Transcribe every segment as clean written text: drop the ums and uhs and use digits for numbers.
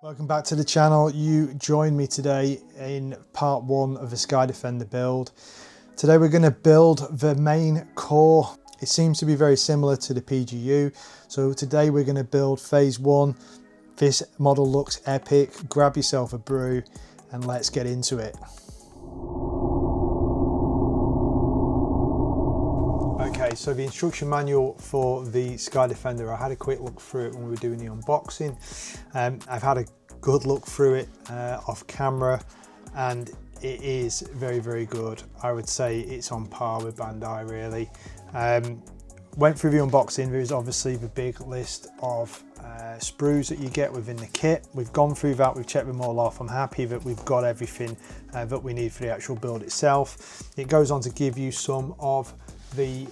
Welcome back to the channel. You joined me today in part one of the Sky Defender build. Today we're going to build the main core. It seems to be very similar to the PGU. So today we're going to build phase one. This model looks epic. Grab yourself a brew and let's get into it. Okay, so the instruction manual for the Sky Defender, I had a quick look through it when we were doing the unboxing. I've had a good look through it off camera, and it is very, very good. I would say it's on par with Bandai, really. Went through the unboxing. There's obviously the big list of sprues that you get within the kit. We've gone through that, we've checked them all off. I'm happy that we've got everything that we need for the actual build itself. It goes on to give you some of the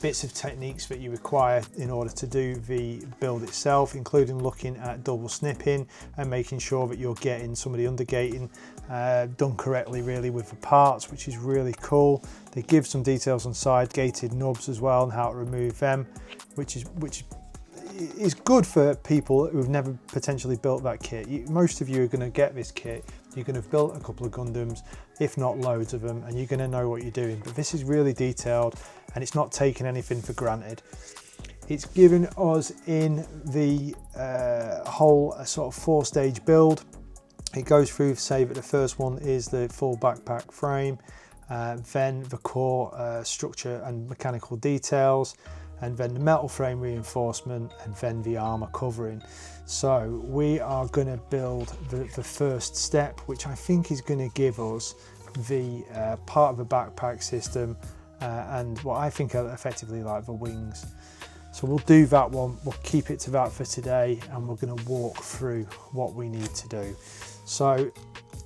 bits of techniques that you require in order to do the build itself, including looking at double snipping and making sure that you're getting some of the undergating done correctly, really, with the parts, which is really cool. They give some details on side gated nubs as well and how to remove them, which is good for people who've never potentially built that kit. Most of you are going to get this kit, you're going to have built a couple of Gundams, if not loads of them, and you're going to know what you're doing. But this is really detailed and it's not taking anything for granted. It's given us in the whole sort of 4-stage build. It goes through, say that the first one is the full backpack frame, then the core structure and mechanical details, and then the metal frame reinforcement, and then the armor covering. So we are going to build the first step, which I think is going to give us the part of the backpack system and what I think are effectively like the wings. So we'll do that one, we'll keep it to that for today, and we're going to walk through what we need to do. So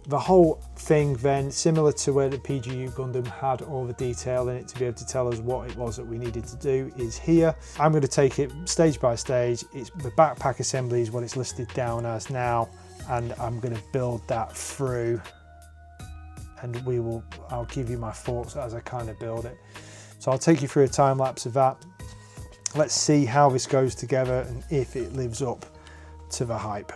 the whole thing then, similar to where the PGU Gundam had all the detail in it to be able to tell us what it was that we needed to do, is here. I'm going to take it stage by stage. It's the backpack assembly is what it's listed down as now, and I'm going to build that through, and I'll give you my thoughts as I kind of build it. So I'll take you through a time lapse of that. Let's see how this goes together and if it lives up to the hype.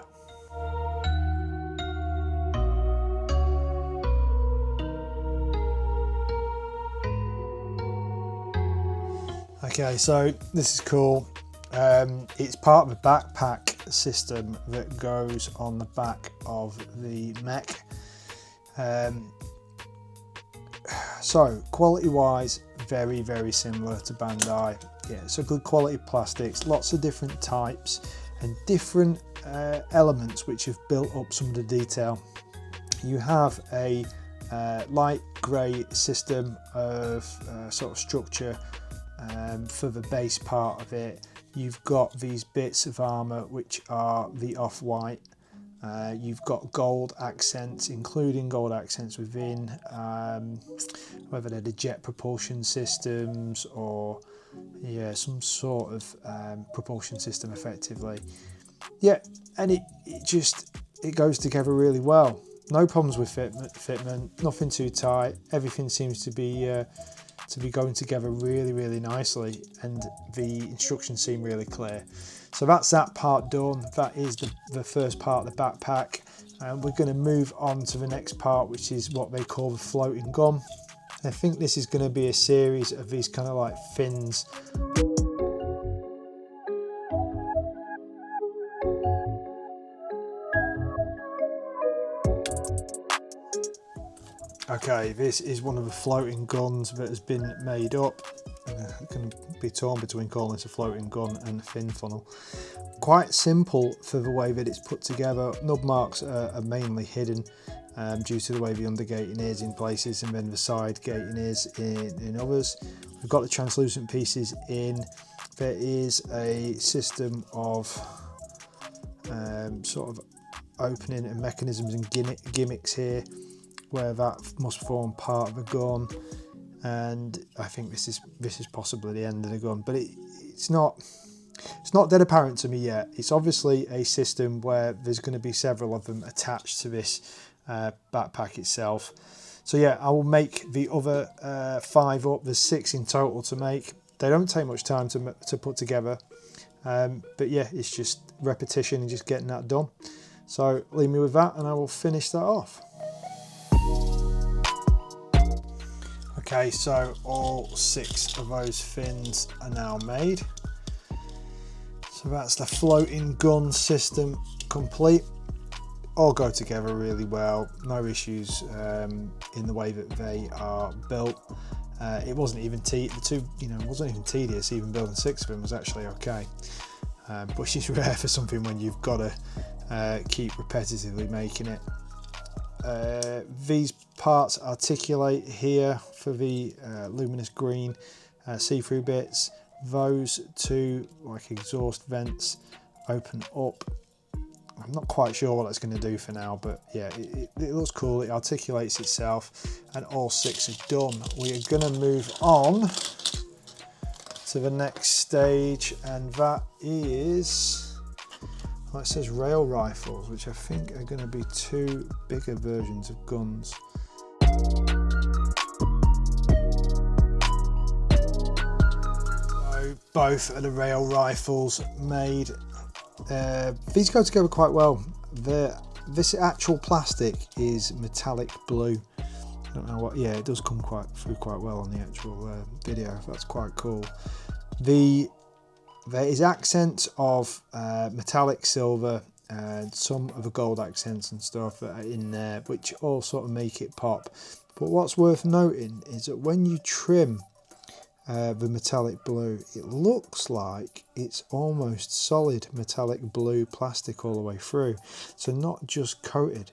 Okay, so this is cool. It's part of a backpack system that goes on the back of the Mech. So quality wise, very, very similar to Bandai. Yeah, so good quality plastics, lots of different types and different elements which have built up some of the detail. You have a light grey system of sort of structure for the base part of it. You've got these bits of armour which are the off-white. You've got gold accents, including gold accents within, whether they're the jet propulsion systems or some sort of propulsion system effectively. Yeah, and it goes together really well. No problems with fitment, nothing too tight. Everything seems to be going together really, really nicely, and the instructions seem really clear. So that's that part done. That is the first part of the backpack, and we're going to move on to the next part, which is what they call the floating gun. I think this is going to be a series of these kind of like fins. Okay, this is one of the floating guns that has been made up. It can be torn between calling this a floating gun and a fin funnel. Quite simple for the way that it's put together. Nub marks are mainly hidden due to the way the undergating is in places, and then the side gating is in others. We've got the translucent pieces in. There is a system of sort of opening and mechanisms and gimmicks here, where that must form part of the gun, and I think this is possibly the end of the gun, but it's not dead apparent to me yet. It's obviously a system where there's going to be several of them attached to this backpack itself. So yeah, I will make the other 5 up. There's 6 in total to make. They don't take much time to put together, but yeah, it's just repetition and just getting that done. So leave me with that and I will finish that off. Okay, so all 6 of those fins are now made. So that's the floating gun system complete. All go together really well, no issues in the way that they are built. It wasn't even it wasn't even tedious. Even building 6 of them was actually okay, which is rare for something when you've got to keep repetitively making it. These parts articulate here for the luminous green see-through bits. Those 2 like exhaust vents open up. I'm not quite sure what that's going to do for now, but yeah, it looks cool. It articulates itself, and all 6 are done. We are going to move on to the next stage, and that is, well, it says rail rifles, which I think are going to be 2 bigger versions of guns. So both of the rail rifles made. These go together quite well. This actual plastic is metallic blue. I don't know what, yeah, it does come through quite well on the actual video. That's quite cool. There is accents of metallic silver and some of the gold accents and stuff that are in there, which all sort of make it pop. But what's worth noting is that when you trim the metallic blue, it looks like it's almost solid metallic blue plastic all the way through, so not just coated,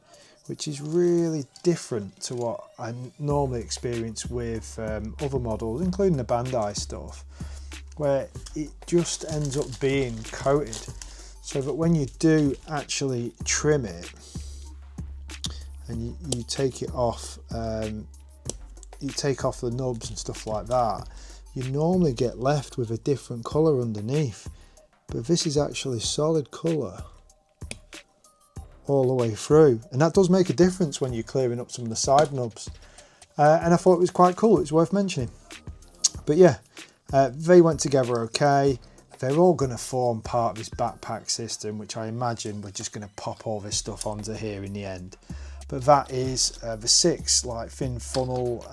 which is really different to what I normally experience with other models, including the Bandai stuff, where it just ends up being coated, so that when you do actually trim it and you take it off, you take off the nubs and stuff like that, you normally get left with a different colour underneath, but this is actually solid colour all the way through, and that does make a difference when you're clearing up some of the side nubs, and I thought it was quite cool. It's worth mentioning. But yeah, they went together okay. They're all going to form part of this backpack system, which I imagine we're just going to pop all this stuff onto here in the end. But that is the 6 like thin funnel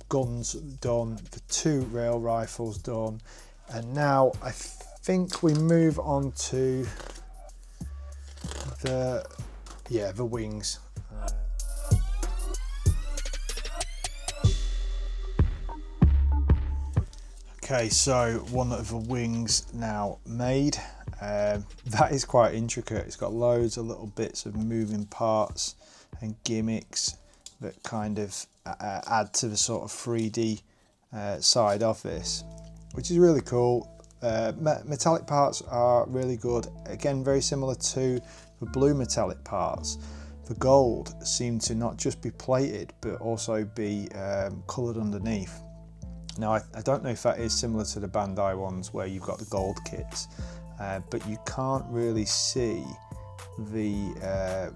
guns done, the 2 rail rifles done, and now I think we move on to the wings. Okay, so one of the wings now made. That is quite intricate. It's got loads of little bits of moving parts and gimmicks that kind of add to the sort of 3D side of this, which is really cool. Metallic parts are really good. Again, very similar to the blue metallic parts. The gold seem to not just be plated, but also be coloured underneath. Now, I don't know if that is similar to the Bandai ones where you've got the gold kits, but you can't really see the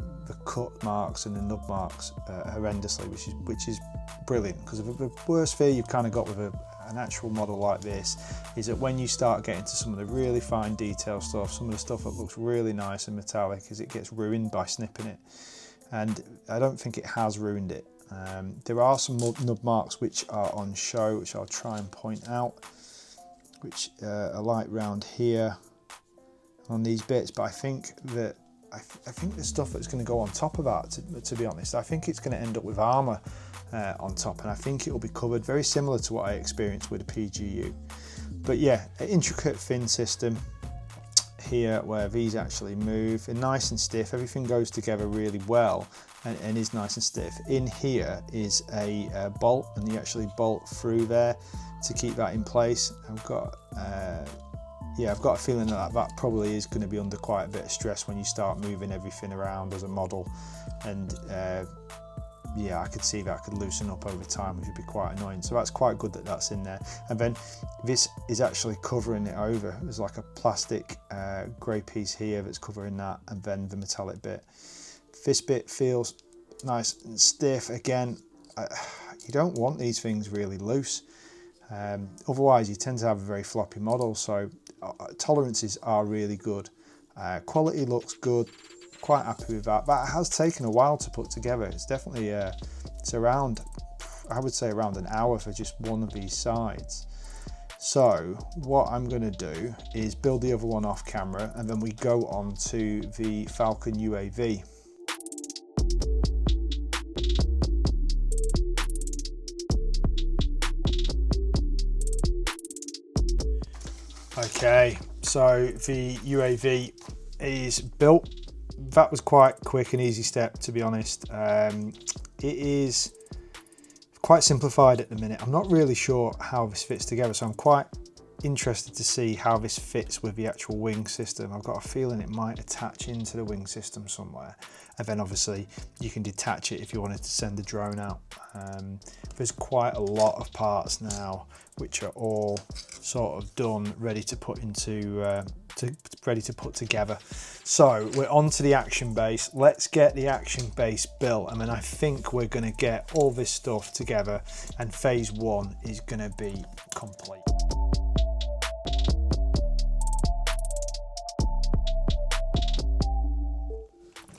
cut marks and the nub marks horrendously, which is brilliant, because the worst fear you've kind of got with an actual model like this is that when you start getting to some of the really fine detail stuff, some of the stuff that looks really nice and metallic, is it gets ruined by snipping it, and I don't think it has ruined it. There are some nub marks which are on show, which I'll try and point out, which are like round here on these bits, but I think that I think the stuff that's going to go on top of that, to be honest, I think it's going to end up with armour on top, and I think it will be covered very similar to what I experienced with the PGU. But yeah, an intricate fin system here where these actually move. They're nice and stiff, everything goes together really well and is nice and stiff. In here is a bolt, and you actually bolt through there to keep that in place. I've got a feeling that probably is going to be under quite a bit of stress when you start moving everything around as a model, and yeah, I could see that could loosen up over time, which would be quite annoying. So that's quite good that that's in there. And then this is actually covering it over. There's like a plastic grey piece here that's covering that, and then the metallic bit. This bit feels nice and stiff. Again, you don't want these things really loose. Otherwise, you tend to have a very floppy model. So tolerances are really good. Quality looks good. quite happy with that. That has taken a while to put together. It's definitely, it's around, I would say around an hour for just one of these sides. So what I'm going to do is build the other one off camera, and then we go on to the Falcon UAV. Okay, so the UAV is built. That was quite quick and easy step, to be honest. It is quite simplified at the minute. I'm not really sure how this fits together, so I'm quite interested to see how this fits with the actual wing system. I've got a feeling it might attach into the wing system somewhere, and then obviously you can detach it if you wanted to send the drone out. There's quite a lot of parts now which are all sort of done, ready to put into ready to put together. So we're on to the action base. Let's get the action base built, and then I think we're going to get all this stuff together, and phase one is going to be complete.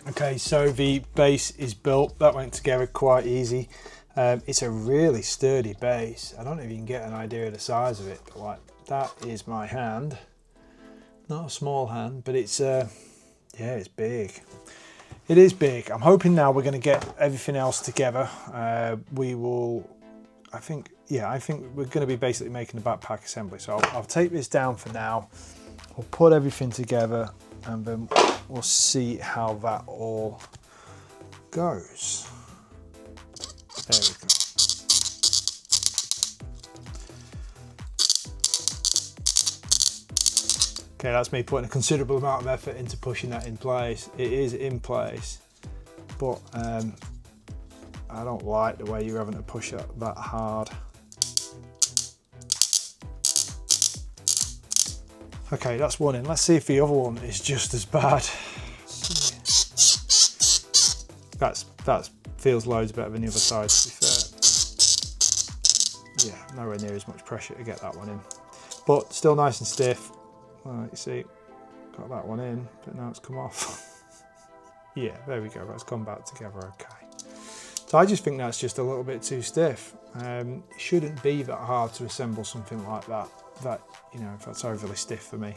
Okay, so the base is built. That went together quite easy. It's a really sturdy base. I don't know if you can get an idea of the size of it, but like, that is my hand. Not a small hand, but it's yeah, it's big. It is big. I'm hoping now we're going to get everything else together. We will, I think we're going to be basically making the backpack assembly. So I'll take this down for now. We'll put everything together, and then we'll see how that all goes. There we go. Okay, that's me putting a considerable amount of effort into pushing that in place. It is in place, but I don't like the way you're having to push it that hard. Okay, that's one in. Let's see if the other one is just as bad. That feels loads better than the other side, to be fair. Yeah, nowhere near as much pressure to get that one in, but still nice and stiff. Right, you see, got that one in, but now it's come off. Yeah, there we go, that's gone back together okay. So I just think that's just a little bit too stiff. It shouldn't be that hard to assemble something like that, you know, if that's overly stiff for me.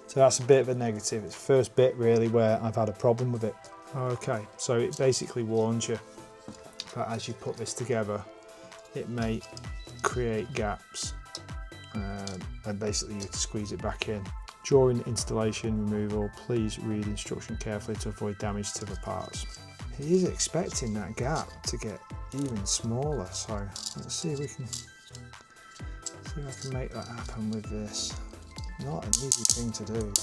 So that's a bit of a negative. It's the first bit really where I've had a problem with it. Okay, so it basically warns you that as you put this together, it may create gaps. And basically you have to squeeze it back in. During installation removal, please read instruction carefully to avoid damage to the parts. It is expecting that gap to get even smaller, so let's see if I can make that happen with this. Not an easy thing to do.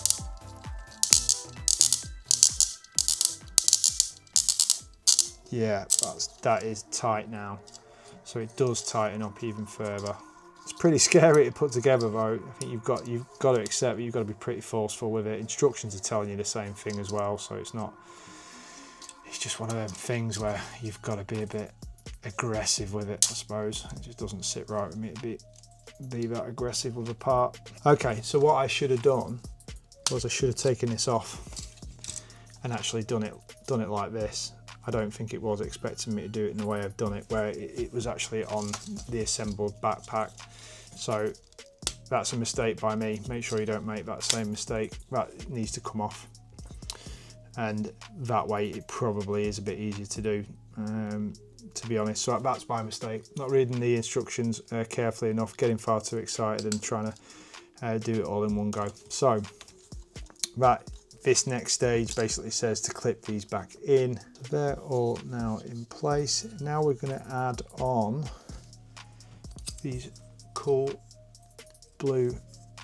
Yeah, that is tight now, so it does tighten up even further. It's pretty scary to put together though. I think you've got to accept that you've got to be pretty forceful with it. Instructions are telling you the same thing as well, so it's just one of them things where you've got to be a bit aggressive with it, I suppose. It just doesn't sit right with me to be that aggressive with a part. Okay, so what I should have done was I should have taken this off and actually done it like this. I don't think it was expecting me to do it in the way I've done it, where it was actually on the assembled backpack. So that's a mistake by me. Make sure you don't make that same mistake. That needs to come off. And that way it probably is a bit easier to do, to be honest. So that's my mistake. Not reading the instructions carefully enough, getting far too excited and trying to do it all in one go. So this next stage basically says to clip these back in. They're all now in place. Now we're going to add on these cool blue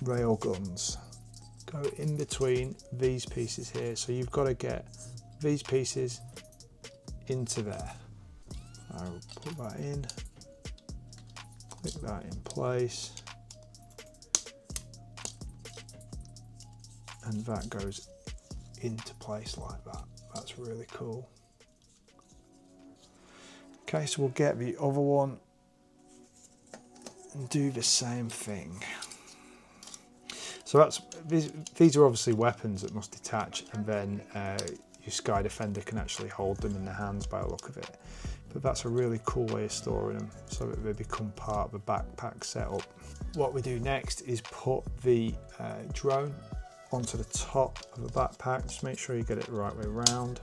rail guns. Go in between these pieces here. So you've got to get these pieces into there. I'll put that in, click that in place, and that goes into place like that. That's really cool. Okay, so we'll get the other one and do the same thing. So these are obviously weapons that must detach, and then your Sky Defender can actually hold them in the hands by the look of it. But that's a really cool way of storing them, so that they become part of a backpack setup. What we do next is put the drone onto the top of the backpack. Just make sure you get it the right way around.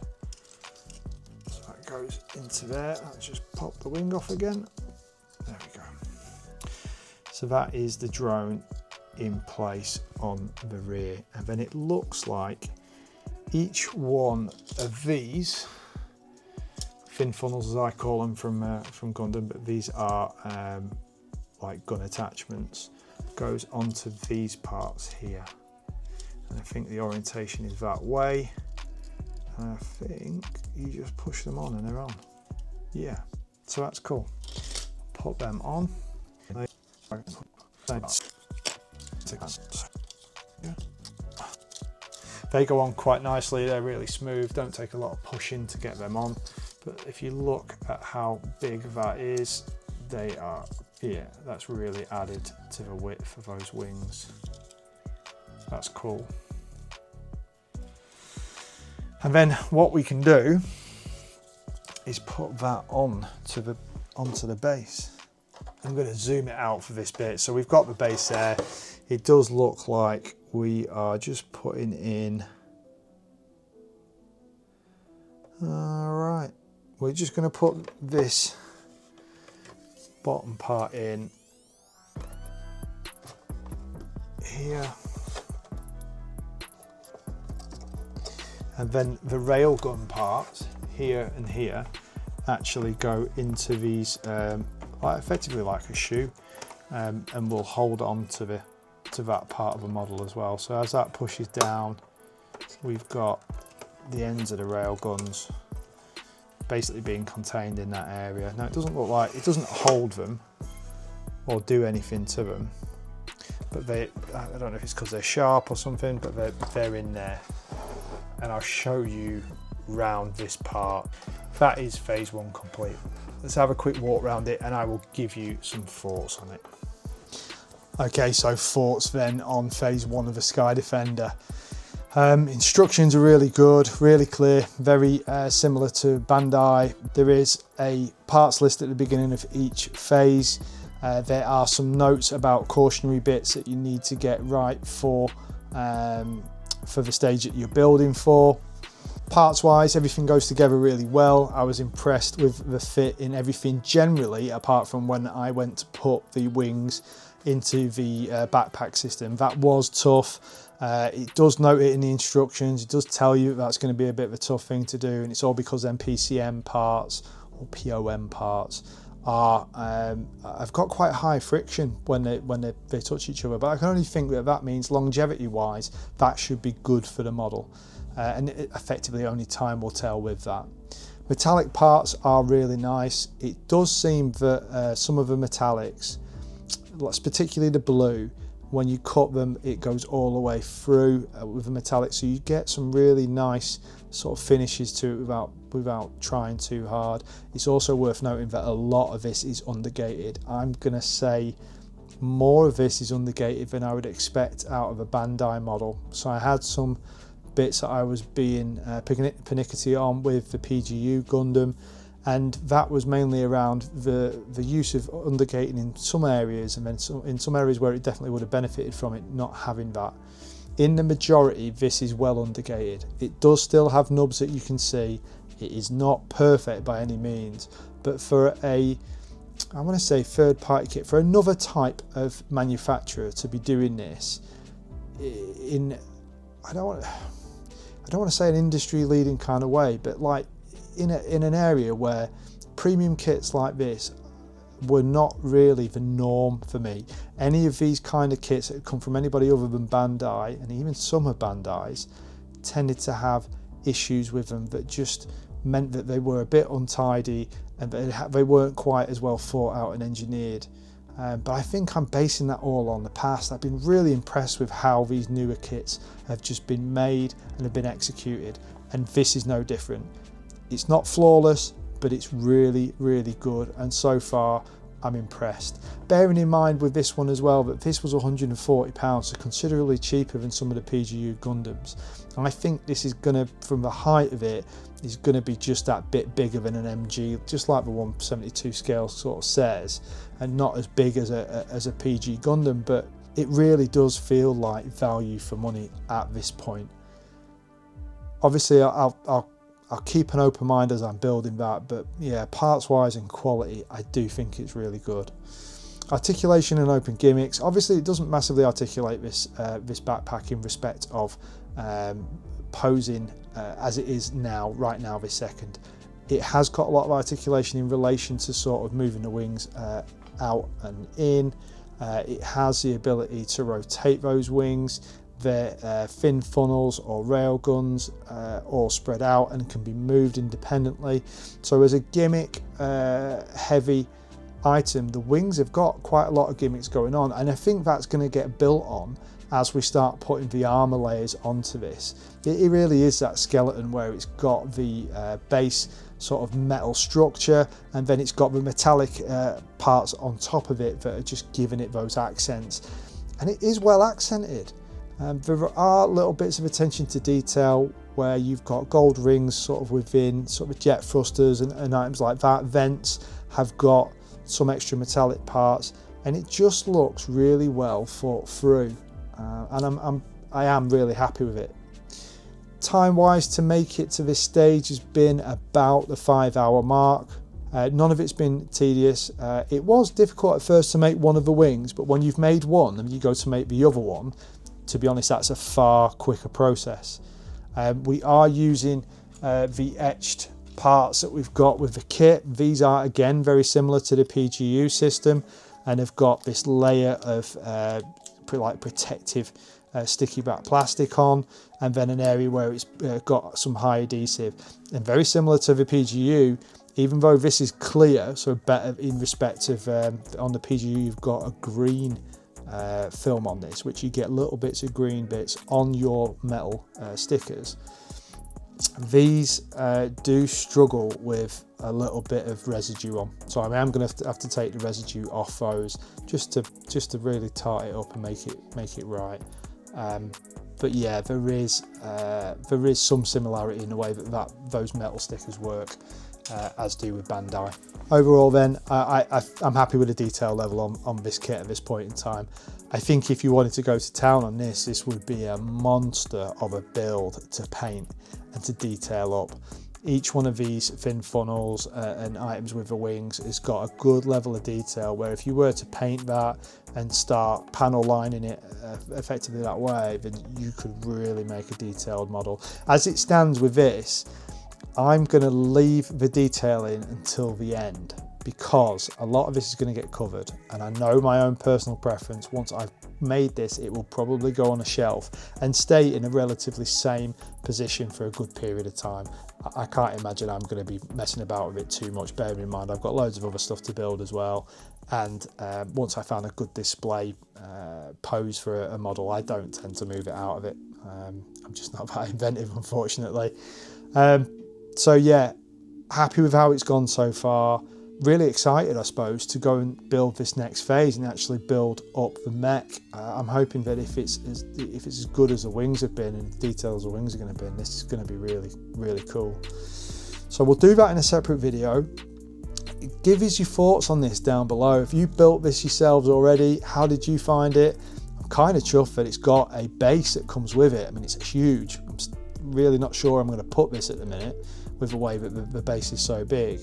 So that goes into there. Let's just pop the wing off again. There we go. So that is the drone in place on the rear, and then it looks like each one of these fin funnels, as I call them from Gundam, but these are like gun attachments, goes onto these parts here, and I think the orientation is that way, and I think you just push them on and they're on. Yeah, so that's cool. Put them on. They go on quite nicely, they're really smooth, don't take a lot of pushing to get them on. But if you look at how big that is, they are, yeah, that's really added to the width of those wings. That's cool. And then what we can do is put that onto the base. I'm going to zoom it out for this bit. So we've got the base there. It does look like we are just putting in, all right. We're just going to put this bottom part in here, and then the railgun parts here and here actually go into these effectively like a shoe, and will hold on to that part of the model as well. So as that pushes down, we've got the ends of the railguns basically being contained in that area. Now it doesn't look like, it doesn't hold them or do anything to them, but I don't know if it's because they're sharp or something, but they're in there. And I'll show you round this part. That is phase one complete. Let's have a quick walk around it and I will give you some thoughts on it. Okay, so thoughts then on phase one of the Sky Defender. Instructions are really good, really clear, very similar to Bandai. There is a parts list at the beginning of each phase. There are some notes about cautionary bits that you need to get right for the stage that you're building for. Parts wise, everything goes together really well. I was impressed with the fit in everything generally, apart from when I went to put the wings into the backpack system. That was tough. It does note it in the instructions. It does tell you that's going to be a bit of a tough thing to do, and it's all because them PCM parts or POM parts are I've got quite high friction when they touch each other. But I can only think that means longevity wise that should be good for the model, and effectively only time will tell with that. Metallic parts are really nice. It does seem that some of the metallics, particularly the blue, when you cut them it goes all the way through with the metallic, so you get some really nice sort of finishes to it without trying too hard. It's also worth noting that a lot of this is undergated. I'm gonna say more of this is undergated than I would expect out of a Bandai model. So I had some bits that I was being pernickety on with the PGU Gundam, and that was mainly around the use of undergating in some areas, and then in some areas where it definitely would have benefited from it not having that. In the majority, this is well undergated. It does still have nubs that you can see. It is not perfect by any means, but for I want to say third-party kit, for another type of manufacturer to be doing this in, I don't want to say an industry-leading kind of way, but like in an area where premium kits like this were not really the norm for me. Any of these kind of kits that come from anybody other than Bandai, and even some of Bandai's, tended to have issues with them that just meant that they were a bit untidy and they weren't quite as well thought out and engineered. But I think I'm basing that all on the past. I've been really impressed with how these newer kits have just been made and have been executed, and this is no different. It's not flawless, but it's really, really good, and so far I'm impressed. Bearing in mind with this one as well that this was £140, so considerably cheaper than some of the PGU Gundams. And I think this is going to, from the height of it, is going to be just that bit bigger than an MG, just like the 172 scale sort of says, and not as big as a PG Gundam, but it really does feel like value for money at this point. Obviously, I'll keep an open mind as I'm building that, but yeah, parts wise and quality, I do think it's really good. Articulation and open gimmicks. Obviously, it doesn't massively articulate this backpack in respect of posing as it is now, right now, this second. It has got a lot of articulation in relation to sort of moving the wings out and in. It has the ability to rotate those wings. Their fin funnels or rail guns all spread out and can be moved independently. So as a gimmick heavy item, the wings have got quite a lot of gimmicks going on, and I think that's going to get built on as we start putting the armor layers onto this. It really is that skeleton where it's got the base sort of metal structure, and then it's got the metallic parts on top of it that are just giving it those accents, and it is well accented. There are little bits of attention to detail where you've got gold rings sort of within sort of jet thrusters and items like that. Vents have got some extra metallic parts, and it just looks really well thought through, and I am really happy with it. Time wise to make it to this stage has been about the 5-hour mark. None of it's been tedious. It was difficult at first to make one of the wings, but when you've made one and you go to make the other one, to be honest, that's a far quicker process. We are using the etched parts that we've got with the kit. These are again very similar to the PGU system, and have got this layer of like protective sticky back plastic on, and then an area where it's got some high adhesive. And very similar to the PGU, even though this is clear, so better in respect of on the PGU you've got a green film on this, which you get little bits of green bits on your metal stickers. These do struggle with a little bit of residue on, so I am going to have to take the residue off those just to really tart it up and make it right. But yeah, there is some similarity in the way that those metal stickers work, as do with Bandai. Overall then, I'm happy with the detail level on this kit at this point in time. I think if you wanted to go to town on this would be a monster of a build to paint and to detail up. Each one of these fin funnels and items with the wings has got a good level of detail, where if you were to paint that and start panel lining it effectively that way, then you could really make a detailed model. As it stands with this, I'm going to leave the detailing until the end, because a lot of this is going to get covered, and I know my own personal preference. Once I've made this, it will probably go on a shelf and stay in a relatively same position for a good period of time. I can't imagine I'm going to be messing about with it too much, bearing in mind I've got loads of other stuff to build as well, and once I found a good display pose for a model, I don't tend to move it out of it. I'm just not that inventive, unfortunately. So yeah, happy with how it's gone so far. Really excited, I suppose, to go and build this next phase and actually build up the mech. I'm hoping that if it's as good as the wings have been and the details the wings are going to be, this is going to be really, really cool. So we'll do that in a separate video. Give us your thoughts on this down below. If you built this yourselves already, how did you find it? I'm kind of chuffed that it's got a base that comes with it. I mean, it's huge. I'm really not sure I'm going to put this at the minute with the way that the base is so big.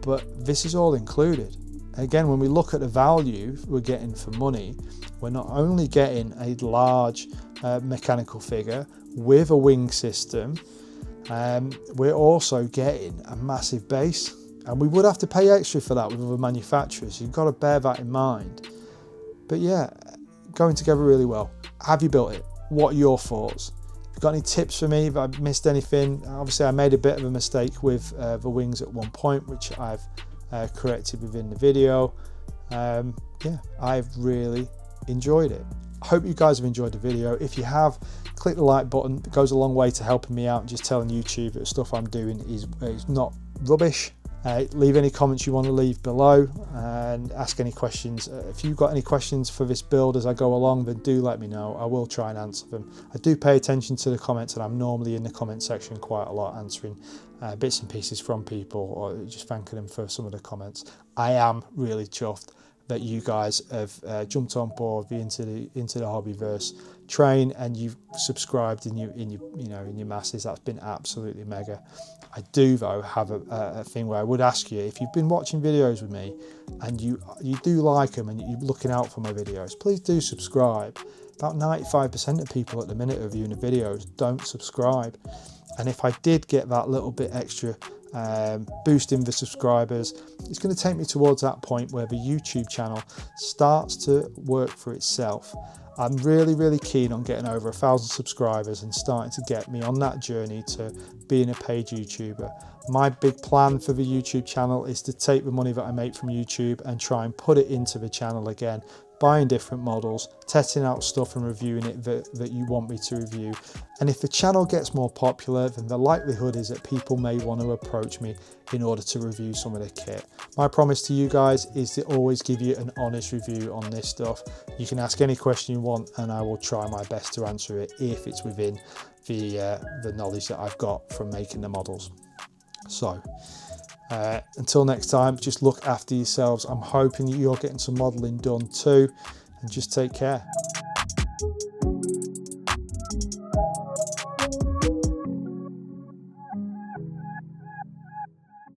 But this is all included. Again, when we look at the value we're getting for money, we're not only getting a large mechanical figure with a wing system, we're also getting a massive base, and we would have to pay extra for that with other manufacturers. You've got to bear that in mind. But yeah, going together really well. Have you built it? What are your thoughts? Got any tips for me if I missed anything? Obviously I made a bit of a mistake with the wings at one point, which I've corrected within the video. Yeah, I've really enjoyed it. I hope you guys have enjoyed the video. If you have, click the like button. It goes a long way to helping me out and just telling YouTube that the stuff I'm doing is not rubbish. Leave any comments you want to leave below and ask any questions. If you've got any questions for this build as I go along, then do let me know. I will try and answer them. I do pay attention to the comments, and I'm normally in the comment section quite a lot, answering bits and pieces from people or just thanking them for some of the comments. I am really chuffed that you guys have jumped on board the Into the Hobbyverse train, and you've subscribed in your masses. That's been absolutely mega. I do though have a thing where I would ask you, if you've been watching videos with me and you do like them and you're looking out for my videos, please do subscribe. About 95% of people at the minute are viewing the videos don't subscribe, and if I did get that little bit extra boost in the subscribers, it's going to take me towards that point where the YouTube channel starts to work for itself. I'm really keen on getting over 1,000 subscribers and starting to get me on that journey to being a paid YouTuber. My big plan for the YouTube channel is to take the money that I make from YouTube and try and put it into the channel again, buying different models, testing out stuff and reviewing it that you want me to review. And if the channel gets more popular, then the likelihood is that people may want to approach me in order to review some of the kit. My promise to you guys is to always give you an honest review on this stuff. You can ask any question you want and I will try my best to answer it if it's within the knowledge that I've got from making the models. So until next time, just look after yourselves. I'm hoping that you're getting some modeling done too, and just take care.